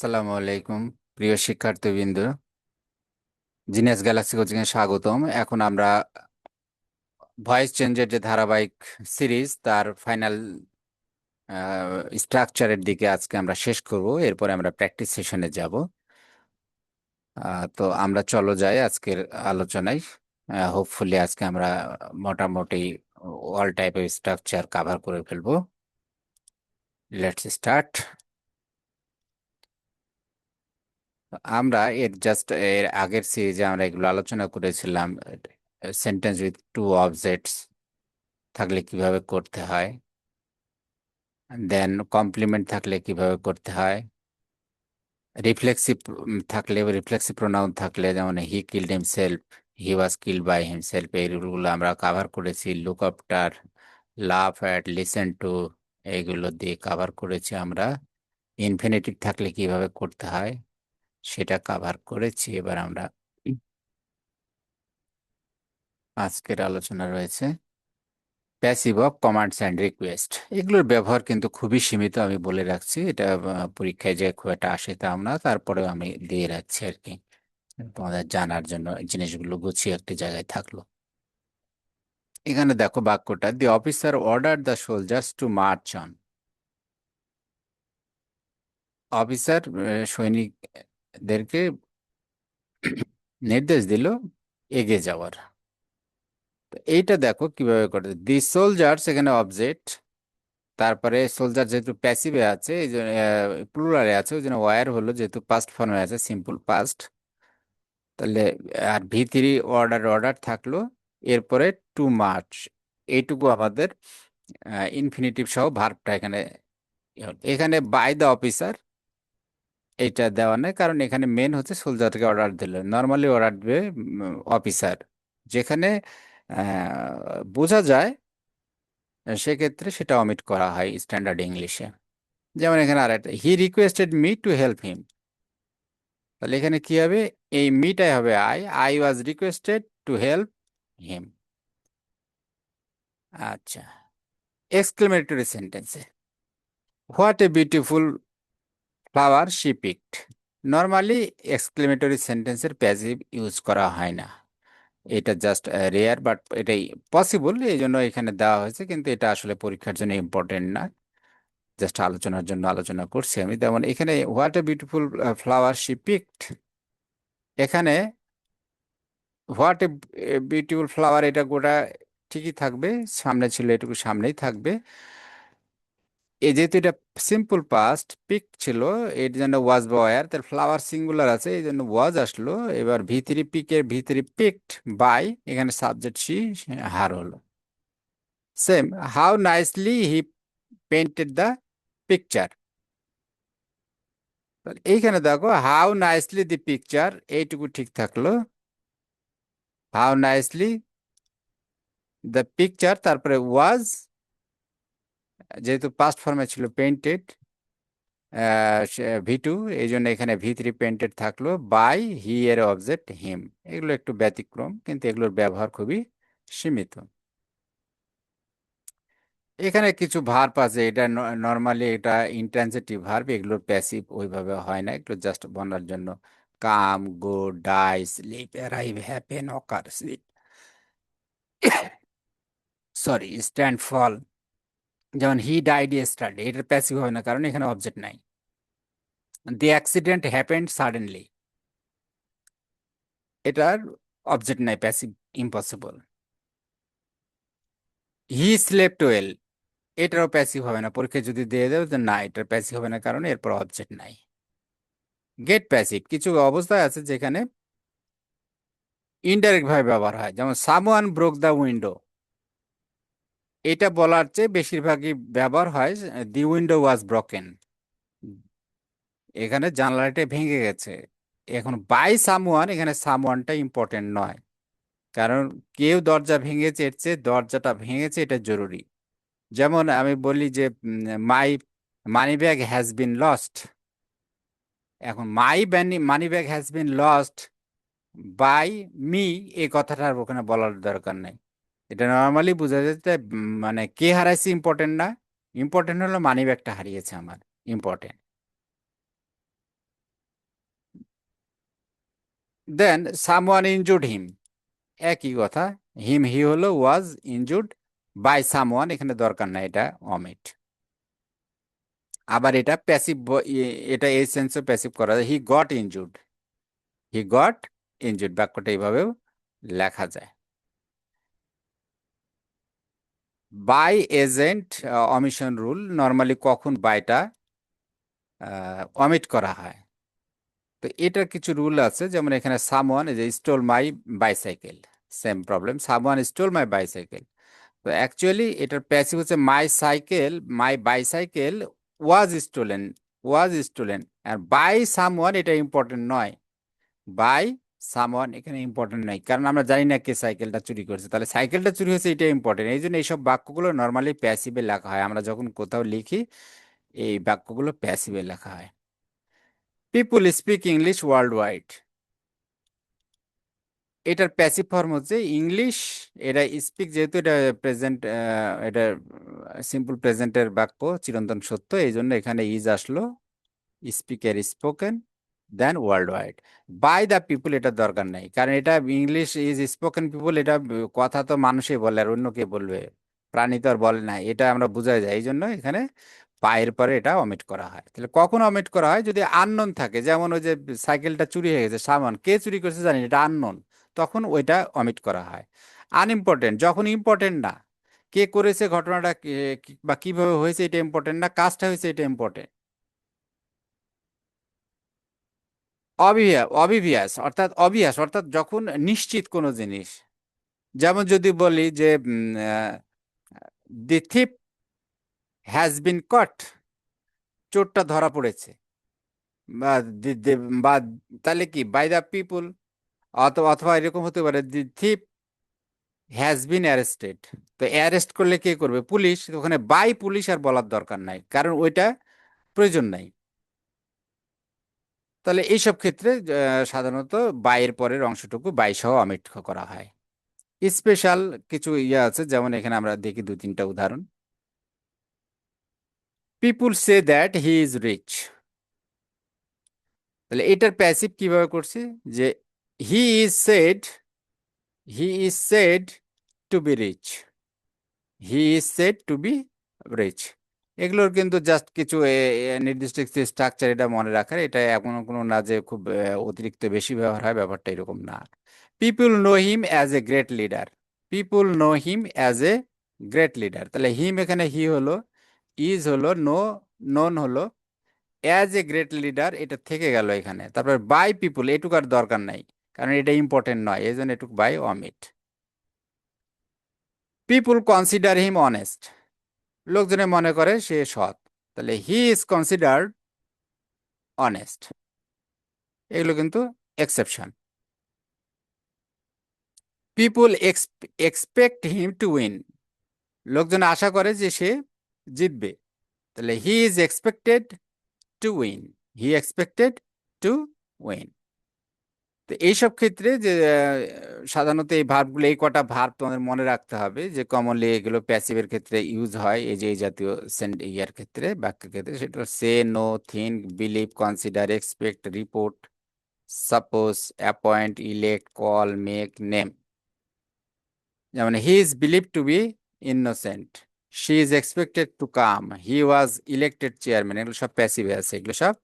আসসালামু আলাইকুম প্রিয় শিক্ষার্থীবৃন্দ। জিনিয়াস গ্যালাক্সি কোচিং এ স্বাগতম। এখন আমরা ভয়েস চেঞ্জের যে ধারাবাহিক সিরিজ তার ফাইনাল স্ট্রাকচারের দিকে আজকে আমরা শেষ করব, এরপরে আমরা প্র্যাকটিস সেশনে যাব। তো আমরা চলো যাই আজকের আলোচনায়। হোপফুলি আজকে আমরা মোটামুটি অল টাইপের স্ট্রাকচার কভার করে ফেলবো। Let's start. এর আগের সিরিজে আমরা এগুলো আলোচনা করেছিলাম। সেন্টেন্স উইথ টু অবজেক্টস থাকলে কিভাবে করতে হয়, দেন কমপ্লিমেন্ট থাকলে কিভাবে করতে হয়, রিফ্লেক্সিভ থাকলে, রিফ্লেক্সিভ প্রোনাউন থাকলে, যেমন he killed himself, he was killed by himself, এই রুলগুলো আমরা কভার করেছি। Look after, laugh at, listen to, এইগুলো দিয়ে কভার করেছি আমরা। ইনফিনিটিভ থাকলে কিভাবে করতে হয় সেটা কভার করেছি। এবার আমরা আজকের আলোচনা রয়েছে passive of commands and request. এগুলোর ব্যবহার কিন্তু খুবই সীমিত, আমি বলে রাখছি। এটা পরীক্ষায় যে খুব একটা আসে তাও না, তারপরেও আমি দিয়ে রাখছি আর কি, তোমাদের জানার জন্য জিনিসগুলো গুছিয়ে একটি জায়গায় থাকলো। এখানে দেখো বাক্যটা, the officer order the soldiers to march on. Officer সৈনিকদেরকে নির্দেশ দিল এগিয়ে যাওয়ার। তো এইটা দেখো কিভাবে করে, দি সোলজার্স এখানে অবজেক্ট, তারপরে সোলজার যেহেতু প্যাসিভে আছে, এই জন্য প্লুরালে আছে, ওই জন্য ওয়ার হলো, যেহেতু পাস্ট ফর্মে আছে সিম্পল পাস্ট, তাহলে আর ভি থ্রি অর্ডার অর্ডার থাকলো, এরপরে টু মার্চ, এইটুকু আমাদের ইনফিনিটিভ সহ ভার্বটা এখানে এখানে বাই দ্য অফিসার এটা দেওয়া নেই, কারণ এখানে মেন হচ্ছে সোলজারকে অর্ডার দিল। নর্মালি অর্ডার দিবে অফিসার, যেখানে বোঝা যায় সেক্ষেত্রে সেটা অমিট করা হয় স্ট্যান্ডার্ড ইংলিশে। যেমন এখানে আর একটা, he requested me to help him, তাহলে এখানে কি হবে, এই মিটাই হবে I, I was requested to help him. আচ্ছা, এক্সক্লেমেটরি সেন্টেন্সে, what a beautiful flower she picked. Normally exclamatory সেন্টেন্সের প্যাসিভ ইউজ করা হয় না, এটা জাস্ট রেয়ার, বাট এটাই পসিবল, এই জন্য এখানে দেওয়া হয়েছে, কিন্তু এটা আসলে পরীক্ষার জন্য ইম্পর্টেন্ট না, জাস্ট আলোচনার জন্য আলোচনা করছি আমি। যেমন এখানে what a beautiful flower she picked, এখানে হোয়াট এ বিউটিফুল ফ্লাওয়ার এটা গোটা ঠিকই থাকবে, সামনে ছিল এটুকু সামনেই থাকবে। এই যেহেতু এটা সিম্পল পাস্ট, পিক ছিল, এর জন্য ওয়াজ বা ওয়ার, তার ফ্লাওয়ার সিঙ্গুলার আছে এই জন্য ওয়াজ আসলো। এবার ভিতরি পিকের ভিতরি পিকড বাই, এখানে সাবজেক্ট সি, হার হলো। Same, how nicely he painted the picture, এইখানে দেখো হাউ নাইসলি দি পিকচার, এইটুকু ঠিক থাকলো। হাউ নাইসলি দ্য পিকচার, তারপরে ওয়াজ, যেহেতু পাস্ট ফর্মে ছিল পেইন্টেড ভি টু, এই জন্য এখানে ভি থ্রি পেইন্টেড থাকলো, বাই হি এর অবজেক্ট হিম। এগুলো একটু ব্যতিক্রম, কিন্তু এগুলোর ব্যবহার খুবই সীমিত। এখানে কিছু ভার্ব আছে, এটা নর্মালি এটা ইন্ট্রানজিটিভ ভার্ব, এগুলোর প্যাসিভ ওইভাবে হয় না, একটু জাস্ট বলার জন্য। কাম, গো, ডাই, স্লিপ, অ্যারাইভ, হ্যাপেন, অকার, স্লিপ, সরি, স্ট্যান্ড, ফল। যেমন হি ডাইড ইয়েস্টারডে, এটার প্যাসিভ হয় না কারণ এখানে অবজেক্ট নাই। দি অ্যাক্সিডেন্ট হ্যাপেন্ড সাডেনলি, এটার অবজেক্ট নাই, passive, impossible. He slept well, এটারও প্যাসিভ হবে না, পরীক্ষা যদি দিয়ে দেবে যে না এটার প্যাসিভ হবে না কারণ এরপর অবজেক্ট নাই। গেট প্যাসিভ, কিছু অবস্থায় আছে যেখানে ইনডাইরেক্ট ভাবে ব্যবহার হয়, যেমন সামওয়ান ব্রোক দ্য উইন্ডো, এটা বলার চেয়ে বেশিরভাগই ব্যবহার হয় দি উইন্ডো ওয়াজ ব্রোকেন, এখানে জানলাটা ভেঙে গেছে। এখন বাই সামওয়ান, এখানে সামওয়ানটা ইম্পর্টেন্ট নয়, কারণ কেউ দরজা ভেঙেছে, এর চেয়ে দরজাটা ভেঙেছে এটা জরুরি। যেমন আমি বলি যে my money bag has been lost, এখন my money bag has been lost by me, এই কথাটা আর ওখানে বলার দরকার নেই। এটা নর্মালি বোঝা যাচ্ছে মানে কে হারাইছে ইম্পর্টেন্ট না, ইম্পর্টেন্ট হলো মানি ব্যাগটা হারিয়েছে আমার, ইম্পর্টেন্ট। দেন সামওয়ান ইনজুর্ড হিম, একই কথা। হিম হি হলো ওয়াজ ইনজুর্ড বাই সামওয়ান, এখানে দরকার নাই, এটা অমিট। আবার এটা প্যাসিভ, এটা এই সেন্সে প্যাসিভ করা যায়, he got injured, he got injured বাক্যটা এইভাবেও লেখা যায়। By agent omission rule, normally কখন বাইটা অমিট করা হয়। তো এটার কিছু রুল আছে, যেমন এখানে সামওয়ান যে stole my bicycle, same problem, someone stole my bicycle. তো অ্যাকচুয়ালি এটার প্যাসিভ হচ্ছে my cycle, my bicycle was stolen. আর বাই সামওয়ান এটা ইম্পর্টেন্ট নয়, বাই সামওয়ান এখানে ইম্পর্টেন্ট নয়, কারণ আমরা জানি না কে সাইকেলটা চুরি করেছে, তাহলে সাইকেলটা চুরি হয়েছে এটা ইম্পর্টেন্ট। এই জন্য এইসব বাক্যগুলো নর্মালি প্যাসিভে লেখা হয়, আমরা যখন কোথাও লিখি এই বাক্যগুলো প্যাসিভে লেখা হয়। পিপুল স্পিক ইংলিশ ওয়ার্ল্ড ওয়াইড, এটার প্যাসিভ ফর্ম হচ্ছে ইংলিশ। এটা স্পিক, যেহেতু এটা প্রেজেন্ট, এটা সিম্পল প্রেজেন্টের বাক্য, চিরন্তন সত্য, এই জন্য এখানে ইজ আসলো, স্পিকের spoken, then world wide. By the people এটা দরকার নাই, কারণ এটা ইংলিশ ইজ স্পোকেন পিপুল, এটা কথা তো মানুষই বলে, আর অন্য কে বলবে, প্রাণী তো আর বলে না, এটা আমরা বোঝা যায়, এই জন্য এখানে পায়ের পরে এটা অমিট করা হয়। তাহলে কখন অমিট করা হয়? যদি আননোন থাকে, যেমন ওই যে সাইকেলটা চুরি হয়ে গেছে, সামান কে চুরি করেছে জানি না, এটা আননোন, তখন ওইটা অমিট করা হয়। আনইম্পর্টেন্ট, যখন ইম্পর্টেন্ট না, কে করেছে, ঘটনাটা বা কিভাবে হয়েছে এটা ইম্পর্টেন্ট না, কাজটা হয়েছে এটা ইম্পর্টেন্ট। অবিভিয়াস অর্থাৎ অবিয়াস অর্থাৎ যখন নিশ্চিত কোনো জিনিস, যেমন যদি বলি যে দি থিপ হ্যাজ বিন কট, চোরটা ধরা পড়েছে, বা বা তাহলে কি বাই দ্য পিপুল, অথবা অথবা এরকম হতে পারে দি থিপ হ্যাজ বিন অ্যারেস্টেড, তো অ্যারেস্ট করলে কে করবে? পুলিশ। তো ওখানে বাই পুলিশ আর বলার দরকার নাই, কারণ ওইটা প্রয়োজন নাই। তাহলে এইসব ক্ষেত্রে সাধারণত বাইয়ের পরের অংশটুকু বাই সহ অমিট করা হয়। স্পেশাল কিছু ইয়ে আছে, যেমন এখানে আমরা দেখি দু তিনটা উদাহরণ। People say that he is rich, তাহলে এটার প্যাসিভ কিভাবে করছি, যে he is said, he is said to be rich, he is said to be rich. এগুলোর কিন্তু জাস্ট কিছু নির্দিষ্ট স্ট্রাকচার, এটা মনে রাখার, এটা এমন কোনো না যে খুব অতিরিক্ত বেশি ব্যবহার হয়, ব্যাপারটা এরকম না। পিপুল know him as a great leader, people know him as a great leader, তাহলে হিম এখানে হি হলো, ইজ হলো, নোন হলো, অ্যাজ এ গ্রেট লিডার এটা থেকে গেল এখানে। তারপর বাই পিপুল এটুকু আর দরকার নাই, কারণ এটা ইম্পর্টেন্ট নয়, এই জন্য এটুকু by omit. People consider him honest, লোকজনে মনে করে সে সৎ, তাহলে হি ইজ কনসিডার্ড অনেস্ট, এগুলো কিন্তু exception. People expect him to win, লোকজন আশা করে যে সে জিতবে, তাহলে he is expected to win, he expected to win. তো এইসব ক্ষেত্রে যে সাধারণত এই ভার্বগুলো, এই কটা ভার্ব তোমাদের মনে রাখতে হবে, যে কমনলি এগুলো প্যাসিভের ক্ষেত্রে ইউজ হয়, এই যে এই জাতীয় ইয়ার ক্ষেত্রে, বাক্যের ক্ষেত্রে, সেটা say, know, think, believe, consider, expect, report, suppose, appoint, elect, call, make, name. যেমন he is believe to be innocent, she is expected to come, he was elected chairman, এগুলো সব প্যাসিভে আছে, এগুলো সব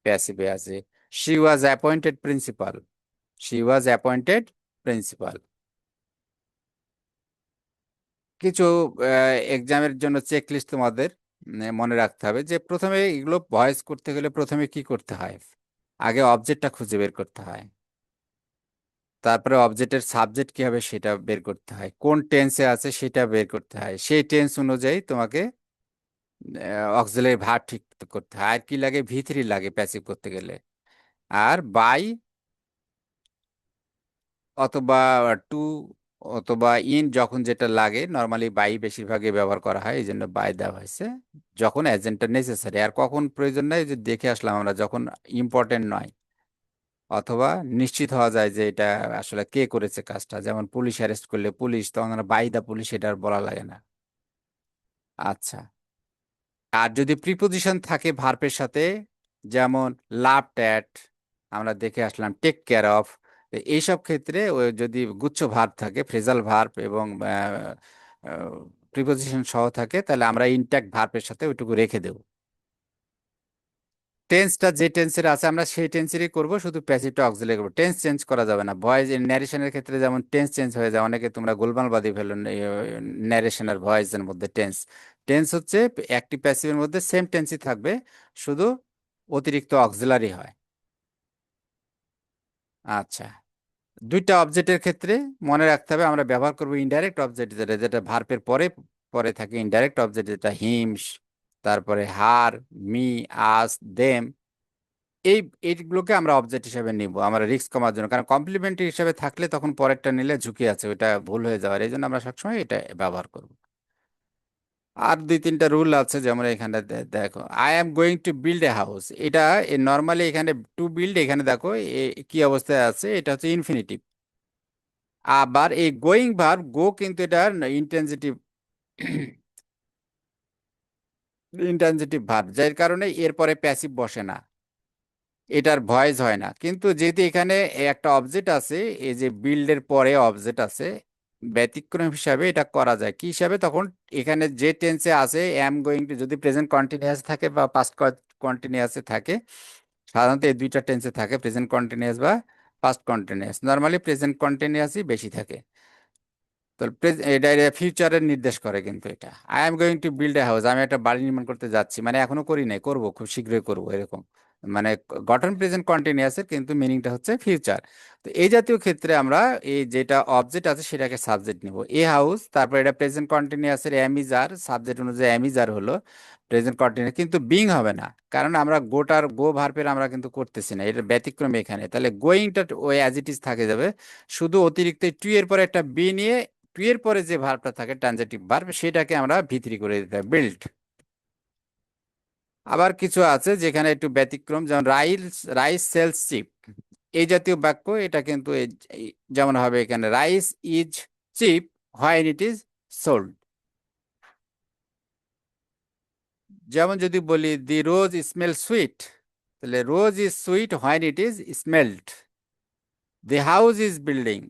প্যাসিভে আছে। She was appointed principal, she was appointed principal. কিছু এক্সামের জন্য চেক লিস্ট তোমাদের মনে রাখতে হবে, যে প্রথমে এগুলো ভয়েস করতে গেলে প্রথমে কি করতে হয়, আগে অবজেক্টটা খুঁজে বের করতে হয়, তারপরে অবজেক্টের সাবজেক্ট কি হবে সেটা বের করতে হয়, কোন টেন্সে আছে সেটা বের করতে হয়, সেই টেন্স অনুযায়ী তোমাকে অক্সিলারি ভার্ব ঠিক করতে হয়। আর কি লাগে? ভি3 লাগে প্যাসিভ করতে গেলে, আর বাই অথবা টু অথবা ইন, যখন যেটা লাগে, নর্মালি বাই বেশিরভাগই ব্যবহার করা হয়, এই জন্য বাই দেওয়া হয়েছে, যখন এজেন্টটা নেসেসারি। আর কখন প্রয়োজন নাই, যে দেখে আসলাম আমরা, যখন ইম্পর্টেন্ট নয়, অথবা নিশ্চিত হওয়া যায় যে এটা আসলে কে করেছে কাজটা, যেমন পুলিশ অ্যারেস্ট করলে পুলিশ, তখন আমরা বাই দা পুলিশ এটা আর বলা লাগে না। আচ্ছা, আর যদি প্রিপোজিশন থাকে ভার্বের সাথে, যেমন লাভড অ্যাট, আমরা দেখে আসলাম টেক কেয়ার অফ, তো এইসব ক্ষেত্রে ওই যদি গুচ্ছ ভার্ব থাকে, ফ্রেজাল ভার্ব এবং প্রিপোজিশন সহ থাকে, তাহলে আমরা ইনট্যাক্ট ভার্বের সাথে ওইটুকু রেখে দেব। টেন্সটা যে টেন্সের আছে আমরা সেই টেন্সেরই করব, শুধু প্যাসিভটা অক্সিলারি করবো, টেন্স চেঞ্জ করা যাবে না। ভয়েস ন্যারেশনের ক্ষেত্রে যেমন টেন্স চেঞ্জ হয়ে যায়, অনেকে তোমরা গোলমাল বাঁধিয়ে ফেলো ন্যারেশন আর ভয়েসের মধ্যে। টেন্স টেন্স হচ্ছে একটি প্যাসিভের মধ্যে সেম টেন্সই থাকবে, শুধু অতিরিক্ত অক্সিলারি হয়। আচ্ছা, দুইটা অবজেক্টের ক্ষেত্রে মনে রাখতে হবে আমরা ব্যবহার করব ইনডাইরেক্ট অবজেক্ট, যেটা যেটা ভার্বের পরে পরে থাকে ইনডাইরেক্ট অবজেক্ট, যেটা হিমস, তারপরে হার, মি, আস, দেম। এই এইগুলোকে আমরা অবজেক্ট হিসেবে নিব আমরা রিস্ক কমার জন্য, কারণ কমপ্লিমেন্টারি হিসেবে থাকলে তখন পরেরটা নিলে ঝুঁকি আছে ওইটা ভুল হয়ে যাওয়ার, এই জন্য আমরা সবসময় এটা ব্যবহার করব। আর দুই তিনটা রুল আছে, যেমন এখানে দেখো I am going to build a house, এটা নর্মালি এখানে টু বিল্ড, এখানে দেখো কি অবস্থায় আছে, এটা হচ্ছে ইনফিনিটিভ। আবার এই গোয়িং ভার্ব গো কিন্তু এটা ইন্টেন্সিটিভ ইন্টেন্সিটিভ ভার্ব, যার কারণে এরপরে প্যাসিভ বসে না, এটার ভয়েস হয় না। কিন্তু যেহেতু এখানে একটা অবজেক্ট আছে, এই যে বিল্ডের পরে অবজেক্ট আছে, ব্যতিক্রম হিসাবে এটা করা যায় কি হিসাবে, তখন এখানে যে টেন্সে আছে এম গোয়িং টু, যদি প্রেজেন্ট কন্টিনিউয়াস থাকে বা পাস্ট কন্টিনিউয়াসে থাকে, সাধারণত এই দুইটা টেন্সে থাকে, প্রেজেন্ট কন্টিনিউয়াস বা পাস্ট কন্টিনিউয়াস। নর্মালি প্রেজেন্ট কন্টিনিউয়াসই বেশি থাকে। তো এটা ফিউচারের নির্দেশ করে, কিন্তু এটা I am going to build a house, আমি একটা বাড়ি নির্মাণ করতে যাচ্ছি, মানে এখনো করি নাই, করব, খুব শীঘ্রই করব, এরকম। মানে গঠন প্রেজেন্ট কন্টিনিউয়াস এর, কিন্তু মিনিংটা হচ্ছে ফিউচার। তো এই জাতীয় ক্ষেত্রে আমরা এই যেটা অবজেক্ট আছে সেটাকে সাবজেক্ট নিব, এ হাউস, তারপর এটা প্রেজেন্ট কন্টিনিউয়াস এর এম ইজ আর, সাবজেক্ট অনুযায়ী এম ইজ আর হলো প্রেজেন্ট কন্টিনিউয়াস, কিন্তু বিং হবে না, কারণ আমরা গোটার গো ভার্বের আমরা কিন্তু করতেছি না, এটা ব্যতিক্রম এখানে। তাহলে গোয়িংটা ওই অ্যাজ ইট ইজ থাকে যাবে, শুধু অতিরিক্ত টু এর পরে একটা বি নিয়ে টু এর পরে যে ভার্বটা থাকে ট্রানজিটিভ ভার্ব, সেটাকে আমরা ভিতরি করে দিতে হয়, বিল্ড। আবার কিছু আছে যেখানে একটু ব্যতিক্রম, যেমন রাইস রাইস সেলস চিপ, এই জাতীয় বাক্য, এটা কিন্তু যেমন হবে এখানে rice is chip when it is sold. যেমন যদি বলি দি রোজ স্মেল সুইট, তাহলে rose is sweet when it is smelled. The house is building,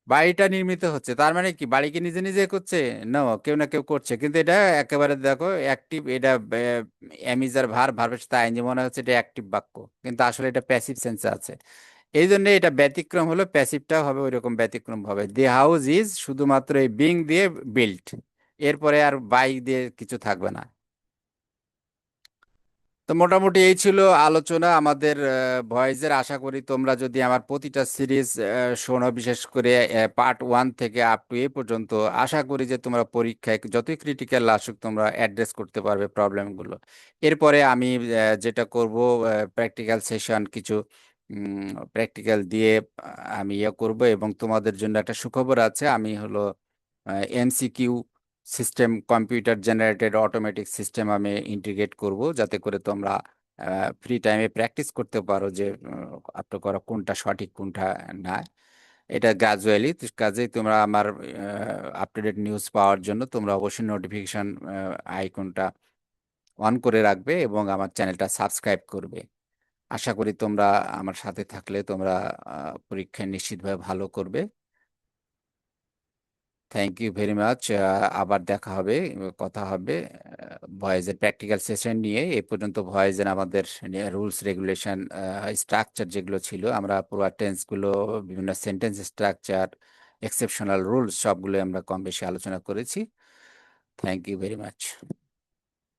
বাড়িটা নির্মিত হচ্ছে, তার মানে কি বাড়ি কি নিজে নিজে করছে? না, কেউ না কেউ করছে, কিন্তু এটা একেবারে দেখো অ্যাক্টিভ, এটা অ্যামিজার ভার্বের সাথে আইনজি মনে হচ্ছে এটা অ্যাক্টিভ বাক্য, কিন্তু আসলে এটা প্যাসিভ সেন্সে আছে। এই জন্য এটা ব্যতিক্রম হলো, প্যাসিভটাও হবে ওই রকম ব্যতিক্রম হবে। দি হাউস ইজ শুধুমাত্র এই বিং দিয়ে বিল্ট, এরপরে আর বাই দিয়ে কিছু থাকবে না। তো মোটামুটি এই ছিল আলোচনা আমাদের ভয়েসের। আশা করি তোমরা যদি আমার প্রতিটা সিরিজ শোনো, বিশেষ করে পার্ট 1 থেকে আপ টু এ পর্যন্ত, আশা করি যে তোমরা পরীক্ষায় যতই ক্রিটিক্যাল আসুক তোমরা অ্যাড্রেস করতে পারবে প্রবলেমগুলো। এরপরে আমি যেটা করব, প্র্যাকটিক্যাল সেশন কিছু প্র্যাকটিক্যাল দিয়ে আমি ইয়ে করব। এবং তোমাদের জন্য একটা সুখবর আছে, আমি হলো MCQ system, computer generated automatic system আমি ইন্টিগ্রেট করব, যাতে করে তোমরা ফ্রি টাইমে প্র্যাকটিস করতে পারো যে আপনি করা কোনটা সঠিক কোনটা না। এটা গ্রাজুয়ালি, কাজেই তোমরা আমার আপ টু ডেট নিউজ পাওয়ার জন্য তোমরা অবশ্যই নোটিফিকেশন আইকনটা অন করে রাখবে এবং আমার চ্যানেলটা সাবস্ক্রাইব করবে। আশা করি তোমরা আমার সাথে থাকলে তোমরা পরীক্ষায় নিশ্চিতভাবে ভালো করবে। Thank you very much. আবার দেখা হবে, কথা হবে ভয়েসের প্র্যাকটিক্যাল সেশন নিয়ে। এ পর্যন্ত ভয়েসের আমাদের রুলস রেগুলেশন স্ট্রাকচার যেগুলো ছিল, আমরা পুরো টেন্সগুলো, বিভিন্ন সেন্টেন্স স্ট্রাকচার, এক্সেপশনাল রুলস সবগুলো আমরা কম বেশি আলোচনা করেছি। Thank you very much.